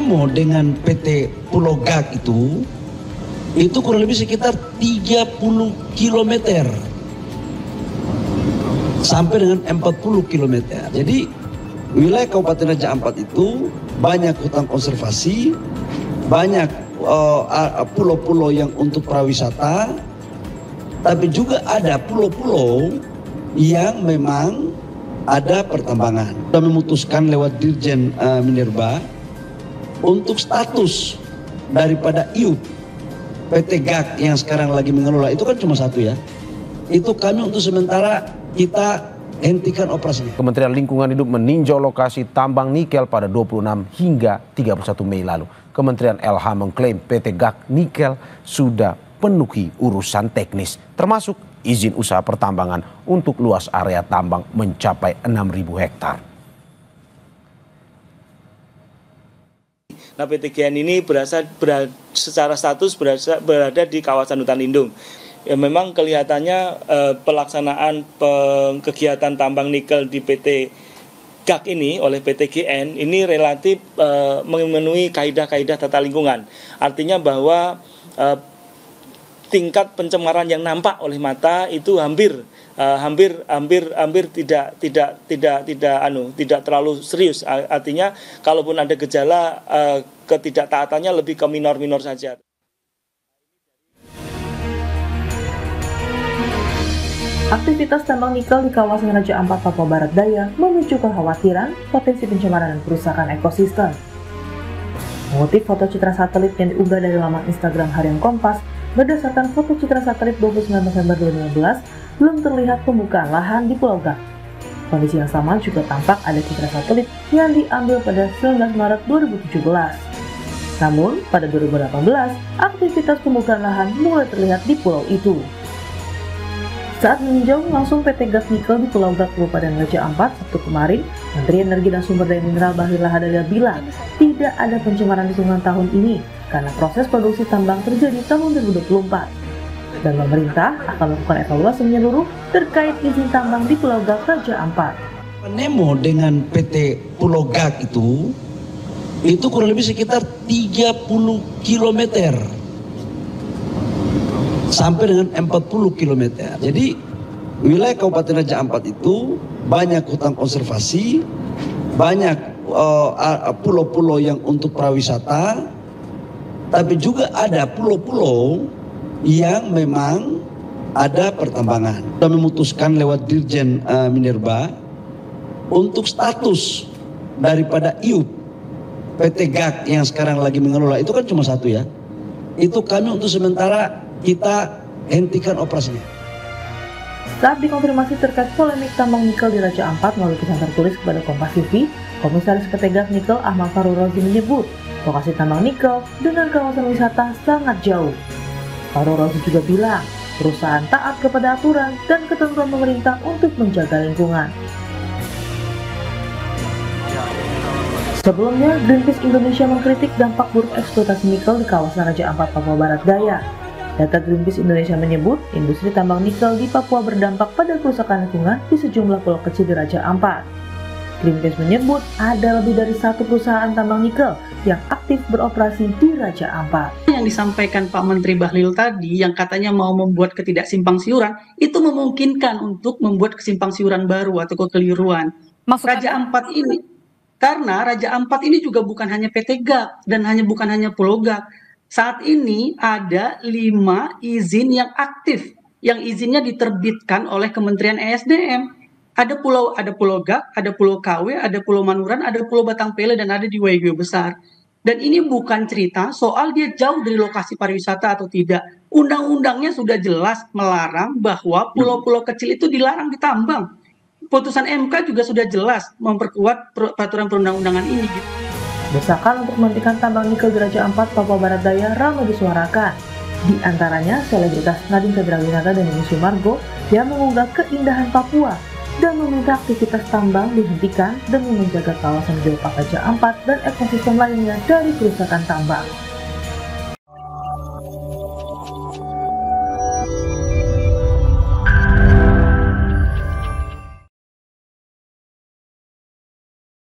Penemo dengan PT Pulau Gak itu kurang lebih sekitar 30 km sampai dengan 40 km. Jadi wilayah Kabupaten Raja Ampat itu banyak hutan konservasi, banyak pulau-pulau yang untuk prawisata, tapi juga ada pulau-pulau yang memang ada pertambangan. Kita memutuskan lewat Dirjen Minerba untuk status daripada IUP PT GAK yang sekarang lagi mengelola itu kan cuma satu ya. Itu kami untuk sementara kita hentikan operasinya. Kementerian Lingkungan Hidup meninjau lokasi tambang nikel pada 26 hingga 31 Mei lalu. Kementerian LH mengklaim PT GAK Nikel sudah penuhi urusan teknis, termasuk izin usaha pertambangan untuk luas area tambang mencapai 6.000 hektar. Nah, PTGN ini secara status berada di kawasan hutan lindung. Ya, memang kelihatannya pelaksanaan kegiatan tambang nikel di PT GAK ini oleh PTGN ini relatif memenuhi kaidah-kaidah tata lingkungan. Artinya bahwa tingkat pencemaran yang nampak oleh mata itu hampir tidak terlalu serius. Artinya kalaupun ada gejala ketidaktaatannya lebih ke minor-minor saja. Aktivitas tambang nikel di kawasan Raja Ampat, Papua Barat Daya memicu kekhawatiran potensi pencemaran dan kerusakan ekosistem. Mengutip foto citra satelit yang diunggah dari laman Instagram Harian Kompas, berdasarkan foto citra satelit 29 November 2015, belum terlihat pembukaan lahan di Pulau Gak. Kondisi yang sama juga tampak ada citra satelit yang diambil pada 19 Maret 2017. Namun, pada 2018, aktivitas pembukaan lahan mulai terlihat di pulau itu. Saat meninjau langsung PT GAK Nikel di Pulau Gak, Kabupaten Raja Ampat, Sabtu kemarin, Menteri Energi dan Sumber Daya Mineral Bahlil Lahadalia bilang tidak ada pencemaran lingkungan tahun ini karena proses produksi tambang terjadi tahun 2024. Dan pemerintah akan melakukan evaluasi menyeluruh terkait izin tambang di Pulau Gak, Raja Ampat. Penemo dengan PT Pulau Gak itu kurang lebih sekitar 30 km sampai dengan 40 km. Jadi wilayah Kabupaten Raja Ampat itu banyak hutan konservasi, banyak pulau-pulau yang untuk prawisata, tapi juga ada pulau-pulau yang memang ada pertambangan. Kita memutuskan lewat Dirjen Minerba untuk status daripada IUP PT GAK yang sekarang lagi mengelola itu kan cuma satu ya. Itu kami untuk sementara kita hentikan operasinya. Saat dikonfirmasi terkait polemik tambang nikel di Raja Ampat melalui pesan tertulis kepada Kompas TV, Komisaris PT GAK Nikel Ahmad Farul Rozi menyebut lokasi tambang nikel dengan kawasan wisata sangat jauh. Farul Rozi juga bilang perusahaan taat kepada aturan dan ketentuan pemerintah untuk menjaga lingkungan. Sebelumnya, Greenpeace Indonesia mengkritik dampak buruk eksploitasi nikel di kawasan Raja Ampat, Papua Barat Daya. Data Greenpeace Indonesia menyebut, industri tambang nikel di Papua berdampak pada kerusakan lingkungan di sejumlah pulau kecil di Raja Ampat. Greenpeace menyebut ada lebih dari satu perusahaan tambang nikel yang aktif beroperasi di Raja Ampat. Yang disampaikan Pak Menteri Bahlil tadi, yang katanya mau membuat ketidaksimpangsiuran, itu memungkinkan untuk membuat kesimpangsiuran baru atau kekeliruan. Raja Ampat ini, karena Raja Ampat ini juga bukan hanya PT GAK dan bukan hanya Pulau Gak. Saat ini ada 5 izin yang aktif, yang izinnya diterbitkan oleh Kementerian ESDM. Ada Pulau Gak, ada Pulau KW, ada Pulau Manuran, ada Pulau Batang Pele, dan ada di Waigeo Besar. Dan ini bukan cerita soal dia jauh dari lokasi pariwisata atau tidak. Undang-undangnya sudah jelas melarang bahwa pulau-pulau kecil itu dilarang ditambang. Putusan MK juga sudah jelas memperkuat peraturan perundang-undangan ini. Desakan untuk menghentikan tambang nikel di Raja Ampat, Papua Barat Daya ramai disuarakan. Di antaranya selebritas Nadine Chandrawinata dan Denny Sumargo yang mengunggah keindahan Papua dan meminta aktivitas tambang dihentikan demi menjaga kawasan geopark Raja Ampat dan ekosistem lainnya dari kerusakan tambang.